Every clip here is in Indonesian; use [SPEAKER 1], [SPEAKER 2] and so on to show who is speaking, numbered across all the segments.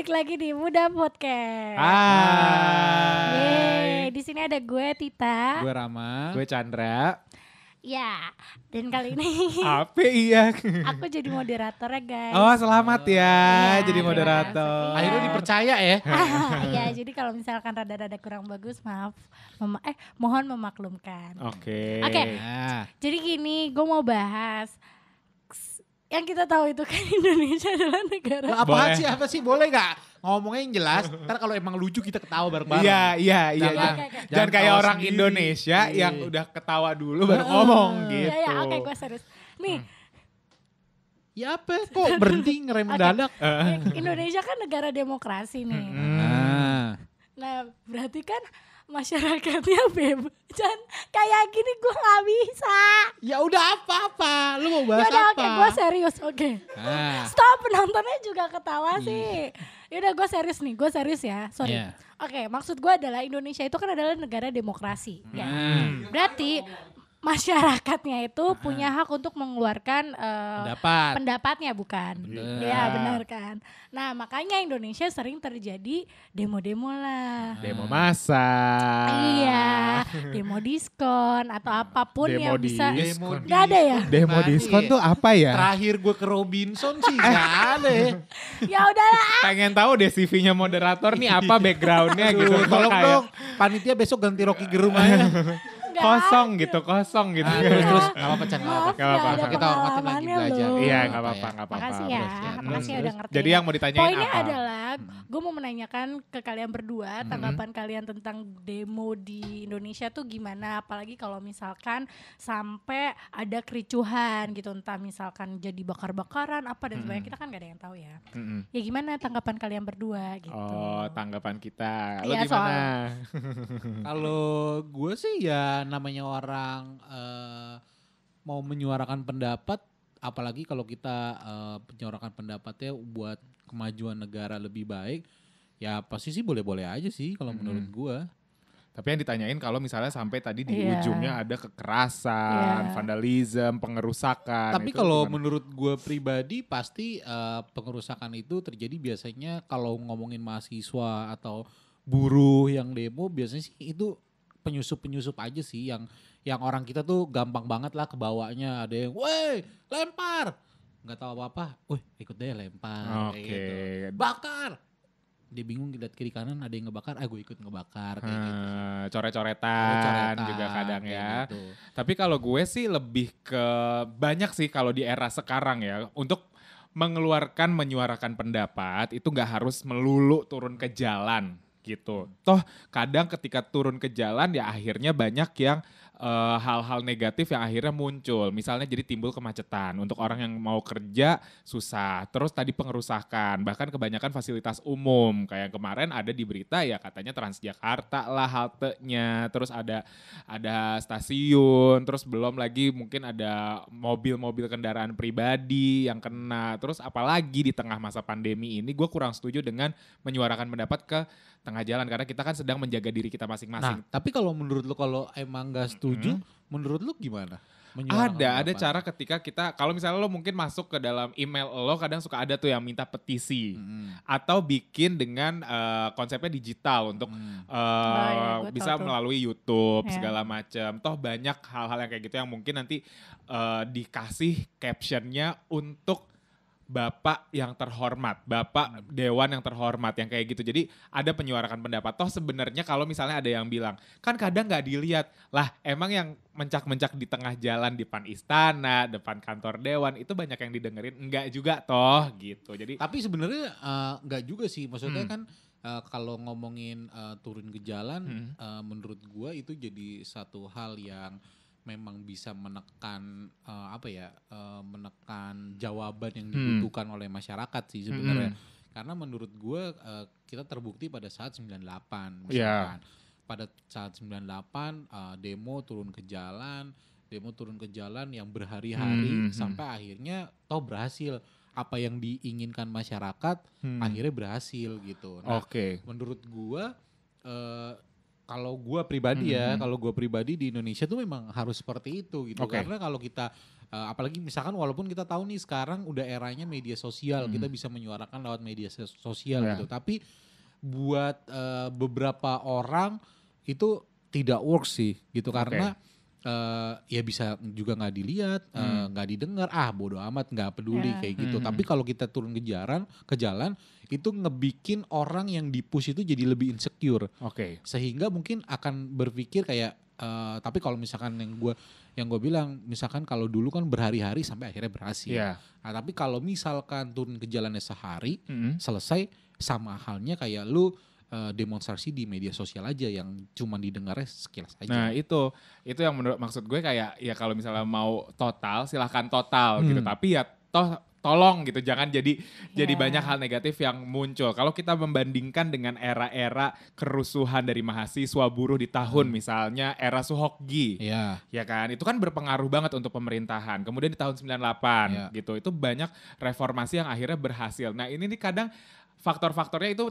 [SPEAKER 1] balik lagi di Muda Podcast.
[SPEAKER 2] Hai.
[SPEAKER 1] Yeay, di sini ada gue Tita.
[SPEAKER 2] Gue Rama.
[SPEAKER 3] Gue Chandra.
[SPEAKER 1] Ya, dan kali ini
[SPEAKER 3] Apa iya?
[SPEAKER 1] aku jadi moderatornya guys.
[SPEAKER 3] Oh selamat ya
[SPEAKER 1] Iya,
[SPEAKER 3] jadi
[SPEAKER 1] terima
[SPEAKER 3] moderator.
[SPEAKER 1] kasih. Iya.
[SPEAKER 2] Akhirnya dipercaya ya.
[SPEAKER 1] Iya, jadi kalau misalkan rada-rada kurang bagus, maaf, mohon memaklumkan.
[SPEAKER 3] Oke.
[SPEAKER 1] Oke.
[SPEAKER 2] Nah,
[SPEAKER 1] Jadi gini, gue mau bahas yang kita tahu itu kan Indonesia adalah negara.
[SPEAKER 2] apaan
[SPEAKER 3] Boleh.
[SPEAKER 2] sih? Apa sih? Boleh gak? Ngomongnya yang jelas. Ntar kalau emang lucu kita ketawa bareng-bareng.
[SPEAKER 3] Iya.
[SPEAKER 2] Jangan-
[SPEAKER 1] Oke.
[SPEAKER 3] Jangan kayak
[SPEAKER 2] ketawa
[SPEAKER 3] orang
[SPEAKER 2] sendiri.
[SPEAKER 3] Indonesia
[SPEAKER 2] Iya.
[SPEAKER 3] yang udah ketawa dulu baru ngomong gitu.
[SPEAKER 1] Iya, oke, gue serius. Nih,
[SPEAKER 2] Ya apa? Kok berhenti ngerem
[SPEAKER 1] Oke.
[SPEAKER 2] mendadak?
[SPEAKER 1] Indonesia kan negara demokrasi nih. Nah, berarti kan masyarakatnya bebas. Dan kayak gini gue gak bisa.
[SPEAKER 2] Ya udah apa-apa. Lu mau bahas
[SPEAKER 1] Yaudah
[SPEAKER 2] apa?
[SPEAKER 1] oke, gue serius. Oke.
[SPEAKER 2] Nah,
[SPEAKER 1] Stop, penontonnya juga ketawa sih. Yaudah gue serius nih, gue serius ya. Sorry.
[SPEAKER 2] Iya.
[SPEAKER 1] Oke, maksud gue adalah Indonesia itu kan adalah negara demokrasi. Ya. Berarti masyarakatnya itu punya hak untuk mengeluarkan
[SPEAKER 2] pendapat.
[SPEAKER 1] pendapatnya bukan?
[SPEAKER 2] Bener.
[SPEAKER 1] Ya benar kan. Nah makanya Indonesia sering terjadi demo-demo lah.
[SPEAKER 3] Demo massa.
[SPEAKER 1] Iya, demo diskon atau apapun
[SPEAKER 3] Demo
[SPEAKER 1] yang bisa.
[SPEAKER 3] diskon.
[SPEAKER 1] Nggak ada ya?
[SPEAKER 3] Demo
[SPEAKER 2] Gimana
[SPEAKER 3] diskon
[SPEAKER 2] ya?
[SPEAKER 3] tuh apa ya?
[SPEAKER 2] Terakhir gue ke Robinson sih gak ada ya.
[SPEAKER 1] Ya udahlah.
[SPEAKER 3] Pengen tahu deh CV-nya moderator nih apa backgroundnya gitu.
[SPEAKER 2] Aduh, tolong
[SPEAKER 3] Kayak
[SPEAKER 2] dong. Panitia besok ganti Rocky Gerung aja.
[SPEAKER 1] Nggak
[SPEAKER 3] kosong
[SPEAKER 1] ada.
[SPEAKER 3] gitu, kosong gitu.
[SPEAKER 2] Terus gak apa-apa Chan, gak
[SPEAKER 1] Maaf
[SPEAKER 2] apa-apa.
[SPEAKER 3] Nggak
[SPEAKER 1] ya,
[SPEAKER 3] apa-apa.
[SPEAKER 1] ada
[SPEAKER 2] Kita hormatin lagi
[SPEAKER 1] pengalamannya
[SPEAKER 2] belajar.
[SPEAKER 1] loh.
[SPEAKER 3] Iya,
[SPEAKER 2] Apa
[SPEAKER 3] nggak apa-apa,
[SPEAKER 2] ya?
[SPEAKER 3] nggak apa-apa.
[SPEAKER 1] Makasih ya,
[SPEAKER 2] Terus,
[SPEAKER 1] makasih udah ngerti.
[SPEAKER 3] Jadi yang mau ditanyain
[SPEAKER 1] Poinnya
[SPEAKER 3] apa?
[SPEAKER 1] adalah, gue mau menanyakan ke kalian berdua, tanggapan kalian tentang demo di Indonesia tuh gimana? Apalagi kalau misalkan sampai ada kericuhan gitu, entah misalkan jadi bakar-bakaran apa dan sebagainya, kita kan gak ada yang tahu ya.
[SPEAKER 3] Mm-mm.
[SPEAKER 1] Ya gimana tanggapan kalian berdua gitu?
[SPEAKER 3] Oh, tanggapan kita. Lo
[SPEAKER 1] Iya,
[SPEAKER 3] gimana?
[SPEAKER 2] Kalau gue sih ya namanya orang mau menyuarakan pendapat, apalagi kalau kita menyuarakan pendapatnya buat kemajuan negara lebih baik, ya pasti sih boleh-boleh aja sih kalau menurut gue.
[SPEAKER 3] Tapi yang ditanyain kalau misalnya sampai tadi di
[SPEAKER 1] Iya.
[SPEAKER 3] ujungnya ada kekerasan,
[SPEAKER 1] Iya.
[SPEAKER 3] vandalisme, pengerusakan.
[SPEAKER 2] Tapi
[SPEAKER 3] itu
[SPEAKER 2] kalau
[SPEAKER 3] gimana?
[SPEAKER 2] menurut gue pribadi pasti pengerusakan itu terjadi biasanya kalau ngomongin mahasiswa atau buruh yang demo, biasanya sih itu penyusup-penyusup aja sih yang orang kita tuh gampang banget lah kebawanya. Ada yang, weh lempar, nggak tahu apa-apa, weh ikut deh lempar, kayak
[SPEAKER 3] Oke.
[SPEAKER 2] gitu. Bakar, dia bingung lihat kiri kanan ada yang ngebakar, gue ikut ngebakar kayak gitu.
[SPEAKER 3] Coret-coretan
[SPEAKER 2] Coretan,
[SPEAKER 3] juga kadang
[SPEAKER 2] kayak
[SPEAKER 3] ya.
[SPEAKER 2] gitu.
[SPEAKER 3] Tapi kalau gue sih lebih ke banyak sih kalau di era sekarang ya untuk mengeluarkan menyuarakan pendapat itu nggak harus melulu turun ke jalan gitu. Toh kadang ketika turun ke jalan ya akhirnya banyak yang hal-hal negatif yang akhirnya muncul. Misalnya jadi timbul kemacetan. Untuk orang yang mau kerja susah. Terus tadi pengerusakan. Bahkan kebanyakan fasilitas umum. Kayak kemarin ada di berita ya katanya Transjakarta lah haltenya. Terus ada stasiun. Terus belum lagi mungkin ada mobil-mobil kendaraan pribadi yang kena. Terus apalagi di tengah masa pandemi ini gue kurang setuju dengan menyuarakan pendapat ke tengah jalan. Karena kita kan sedang menjaga diri kita masing-masing.
[SPEAKER 2] Nah, tapi kalau menurut lu kalau emang gak setuju, menurut lu gimana? Menyuarakan
[SPEAKER 3] Ada
[SPEAKER 2] pendapat?
[SPEAKER 3] cara ketika kita, kalau misalnya lo mungkin masuk ke dalam email lo kadang suka ada tuh yang minta petisi. Atau bikin dengan konsepnya digital untuk
[SPEAKER 1] ya, gua
[SPEAKER 3] bisa
[SPEAKER 1] tahu tuh.
[SPEAKER 3] melalui YouTube
[SPEAKER 1] Ya.
[SPEAKER 3] segala macam. Toh banyak hal-hal yang kayak gitu yang mungkin nanti dikasih captionnya untuk Bapak yang terhormat, Bapak Dewan yang terhormat, yang kayak gitu. Jadi ada penyuarakan pendapat. Toh sebenarnya kalau misalnya ada yang bilang, kan kadang nggak dilihat. Lah emang yang mencak-mencak di tengah jalan depan istana, depan kantor dewan, itu banyak yang didengerin. Enggak juga toh gitu. Jadi
[SPEAKER 2] Tapi sebenarnya nggak juga sih, maksudnya kan kalau ngomongin turun ke jalan, menurut gua itu jadi satu hal yang memang bisa menekan menekan jawaban yang dibutuhkan oleh masyarakat sih sebenarnya. Karena menurut gua kita terbukti pada saat 98 misalkan. Pada saat 98 demo turun ke jalan yang berhari-hari sampai akhirnya toh berhasil. Apa yang diinginkan masyarakat akhirnya berhasil gitu. Nah,
[SPEAKER 3] oke.
[SPEAKER 2] menurut gua Kalau gue pribadi kalau gue pribadi di Indonesia tuh memang harus seperti itu gitu.
[SPEAKER 3] Oke.
[SPEAKER 2] Karena kalau kita apalagi misalkan walaupun kita tahu nih sekarang udah eranya media sosial, kita bisa menyuarakan lewat media sosial
[SPEAKER 3] Ya.
[SPEAKER 2] gitu. Tapi buat beberapa orang itu tidak works sih gitu karena ya bisa juga nggak dilihat, nggak didengar, bodo amat, nggak peduli
[SPEAKER 1] Ya.
[SPEAKER 2] kayak gitu. Tapi kalau kita turun ke jalan itu ngebikin orang yang di-push itu jadi lebih insecure.
[SPEAKER 3] Oke.
[SPEAKER 2] Sehingga mungkin akan berpikir kayak tapi kalau misalkan yang gue bilang misalkan kalau dulu kan berhari-hari sampai akhirnya berhasil.
[SPEAKER 3] Iya.
[SPEAKER 2] Nah, tapi kalau misalkan turun ke jalannya sehari selesai sama halnya kayak lu demonstrasi di media sosial aja yang cuma didengarnya sekilas aja.
[SPEAKER 3] Nah itu yang menurut maksud gue kayak ya kalau misalnya mau total silahkan total gitu, tapi ya tolong gitu jangan jadi banyak hal negatif yang muncul. Kalau kita membandingkan dengan era-era kerusuhan dari mahasiswa buruh di tahun misalnya era Suhokgi.
[SPEAKER 2] Iya.
[SPEAKER 3] Ya kan, itu kan berpengaruh banget untuk pemerintahan. Kemudian di tahun 98 gitu, itu banyak reformasi yang akhirnya berhasil. Nah ini nih kadang faktor-faktornya itu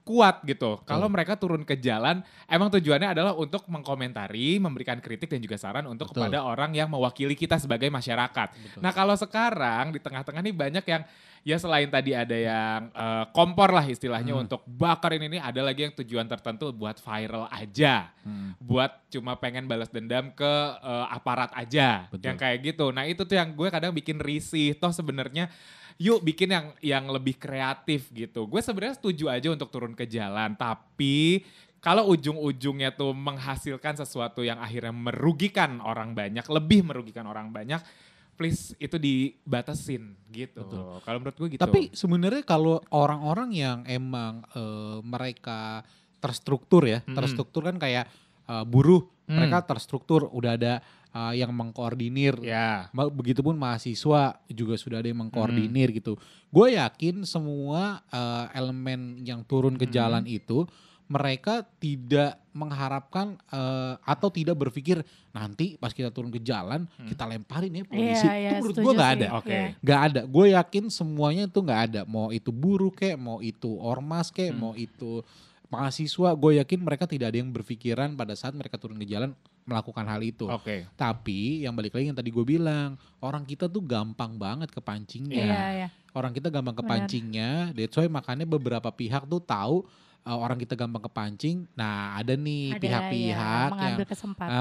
[SPEAKER 3] kuat gitu. Kalau mereka turun ke jalan, emang tujuannya adalah untuk mengkomentari, memberikan kritik dan juga saran untuk kepada orang yang mewakili kita sebagai masyarakat. Nah kalau sekarang di tengah-tengah nih banyak yang ya selain tadi ada yang kompor lah istilahnya untuk bakar ini ada lagi yang tujuan tertentu buat viral aja. Buat cuma pengen balas dendam ke aparat aja. Yang kayak gitu. Nah itu tuh yang gue kadang bikin risih. Toh sebenarnya yuk bikin yang lebih kreatif gitu. Gue sebenarnya setuju aja untuk turun ke jalan, tapi kalau ujung-ujungnya tuh menghasilkan sesuatu yang akhirnya merugikan orang banyak, lebih merugikan orang banyak, please itu dibatasin gitu. Kalau menurut gue gitu.
[SPEAKER 2] Tapi sebenarnya kalau orang-orang yang emang mereka terstruktur ya, terstruktur kan kayak buruh, mereka terstruktur udah ada yang mengkoordinir.
[SPEAKER 3] Ya.
[SPEAKER 2] Begitupun mahasiswa juga sudah ada yang mengkoordinir gitu. Gue yakin semua elemen yang turun ke jalan itu mereka tidak mengharapkan atau tidak berpikir nanti pas kita turun ke jalan kita lemparin ya polisi. Itu menurut gue nggak ada. Nggak ada. Gue yakin semuanya itu nggak ada. Mau itu buruh kek, mau itu ormas kek, mau itu mahasiswa, gue yakin mereka tidak ada yang berpikiran pada saat mereka turun ke jalan melakukan hal itu. Tapi yang balik lagi yang tadi gue bilang, orang kita tuh gampang banget kepancingnya. Orang kita gampang kepancingnya, that's why makanya beberapa pihak tuh tahu orang kita gampang kepancing. Nah ada nih pihak-pihak yang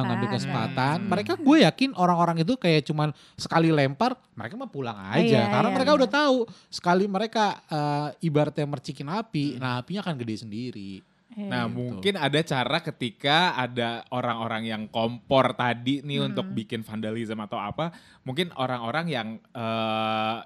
[SPEAKER 2] ngambil kesempatan. Mereka gue yakin orang-orang itu kayak cuman sekali lempar, mereka mah pulang aja. Karena mereka udah tahu sekali mereka ibaratnya mercikin api, nah apinya akan gede sendiri.
[SPEAKER 3] Nah mungkin ada cara ketika ada orang-orang yang kompor tadi nih untuk bikin vandalisme atau apa. Mungkin orang-orang yang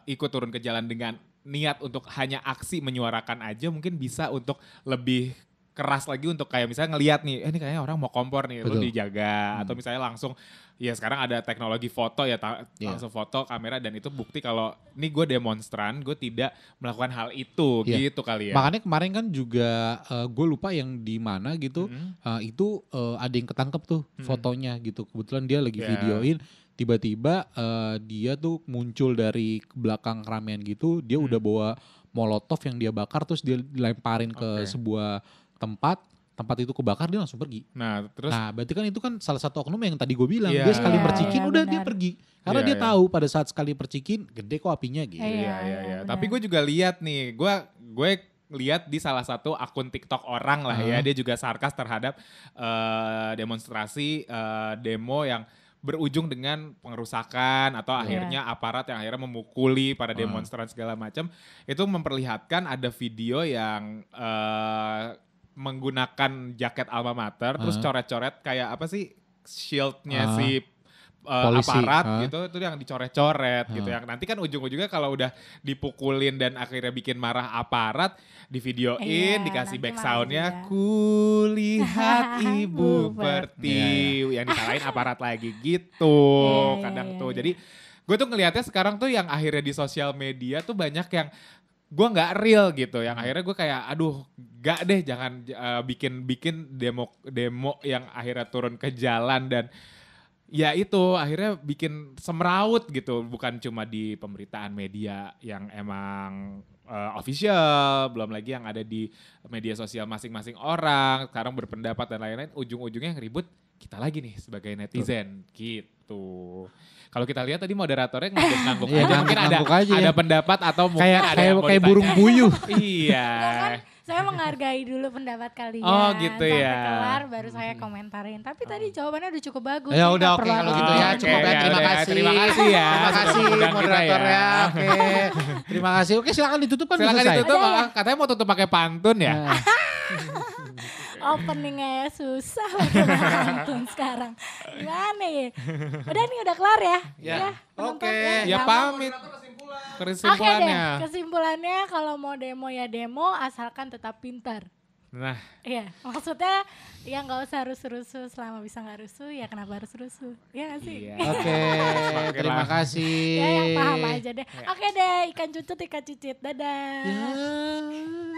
[SPEAKER 3] ikut turun ke jalan dengan niat untuk hanya aksi menyuarakan aja mungkin bisa untuk lebih keras lagi untuk kayak misalnya ngelihat nih, ini kayaknya orang mau kompor nih, lu dijaga. Atau misalnya langsung, ya sekarang ada teknologi foto ya, langsung foto kamera dan itu bukti kalau ini gue demonstran, gue tidak melakukan hal itu gitu kali ya.
[SPEAKER 2] Makanya kemarin kan juga gue lupa yang di mana gitu, itu ada yang ketangkep tuh fotonya gitu. Kebetulan dia lagi videoin, tiba-tiba dia tuh muncul dari belakang keramaian gitu, dia udah bawa molotov yang dia bakar terus dia dilemparin ke sebuah tempat itu kebakar dia langsung pergi.
[SPEAKER 3] Nah
[SPEAKER 2] berarti kan itu kan salah satu oknum yang tadi gue bilang, dia sekali percikin udah dia pergi. Karena dia tahu pada saat sekali percikin gede kok apinya gitu.
[SPEAKER 3] Tapi gue juga lihat nih, gue lihat di salah satu akun TikTok orang lah ya, dia juga sarkas terhadap demonstrasi demo yang berujung dengan pengerusakan atau akhirnya aparat yang akhirnya memukuli para demonstran segala macam. Itu memperlihatkan ada video yang menggunakan jaket alma mater terus coret-coret kayak apa sih shieldnya si aparat gitu, itu yang dicoret-coret gitu. Yang nanti kan ujung-ujungnya kalau udah dipukulin dan akhirnya bikin marah aparat, di videoin, dikasih back soundnya, kulihat ibu pertiwi, yang disalahin aparat lagi gitu kadang tuh. Jadi gue tuh ngelihatnya sekarang tuh yang akhirnya di sosial media tuh banyak yang gue nggak real gitu, yang akhirnya gue kayak aduh gak deh jangan bikin demo yang akhirnya turun ke jalan dan ya itu akhirnya bikin semeraut gitu, bukan cuma di pemberitaan media yang emang official, belum lagi yang ada di media sosial masing-masing orang, sekarang berpendapat dan lain-lain, ujung-ujungnya yang ribut kita lagi nih sebagai netizen gitu. Kalau kita lihat tadi moderatornya ngangguk-ngangguk
[SPEAKER 2] Iya,
[SPEAKER 3] aja, mungkin
[SPEAKER 2] ngangguk aja ya.
[SPEAKER 3] ada pendapat atau mungkin ada yang mau
[SPEAKER 2] kayak
[SPEAKER 3] ditanya.
[SPEAKER 2] burung puyuh.
[SPEAKER 3] Iya.
[SPEAKER 1] Saya menghargai dulu pendapat kalian.
[SPEAKER 3] Oh, gitu
[SPEAKER 1] sampai
[SPEAKER 3] ya.
[SPEAKER 1] kelar baru saya komentarin. Tapi tadi jawabannya udah cukup bagus.
[SPEAKER 2] Ya
[SPEAKER 1] jadi
[SPEAKER 2] udah
[SPEAKER 1] nggak
[SPEAKER 2] oke
[SPEAKER 1] perlu
[SPEAKER 2] kalau
[SPEAKER 1] ada
[SPEAKER 2] gitu ya.
[SPEAKER 1] yang
[SPEAKER 2] Cukup ya.
[SPEAKER 3] ya,
[SPEAKER 2] Terima
[SPEAKER 3] udah ya.
[SPEAKER 2] kasih.
[SPEAKER 3] Terima kasih ya.
[SPEAKER 2] Terima
[SPEAKER 3] Sudah
[SPEAKER 2] kasih
[SPEAKER 3] mengundang kita
[SPEAKER 2] moderator
[SPEAKER 3] ya.
[SPEAKER 2] ya. Oke. Terima kasih. Oke silakan ditutup kan udah
[SPEAKER 3] Silakan
[SPEAKER 2] selesai.
[SPEAKER 3] ditutup,
[SPEAKER 1] Udah ya?
[SPEAKER 3] katanya mau tutup pakai pantun ya.
[SPEAKER 2] Nah.
[SPEAKER 1] Openingnya susah pakai pantun sekarang. Gimana ya? Udah nih udah kelar ya?
[SPEAKER 2] Ya.
[SPEAKER 1] penonton
[SPEAKER 2] Oke.
[SPEAKER 3] Ya
[SPEAKER 1] Gampang.
[SPEAKER 3] pamit.
[SPEAKER 1] Oke deh,
[SPEAKER 3] Kesimpulannya.
[SPEAKER 1] kesimpulannya kalau mau demo ya demo asalkan tetap pintar.
[SPEAKER 3] Nah,
[SPEAKER 1] Iya, maksudnya ya nggak usah rusuh-rusuh selama bisa nggak rusuh ya kenapa harus rusuh? Ya nggak sih?
[SPEAKER 3] iya.
[SPEAKER 2] Oke. Terima kasih.
[SPEAKER 1] Ya yang paham aja deh. Oke deh, ikan cucut, dadah.
[SPEAKER 2] Ya.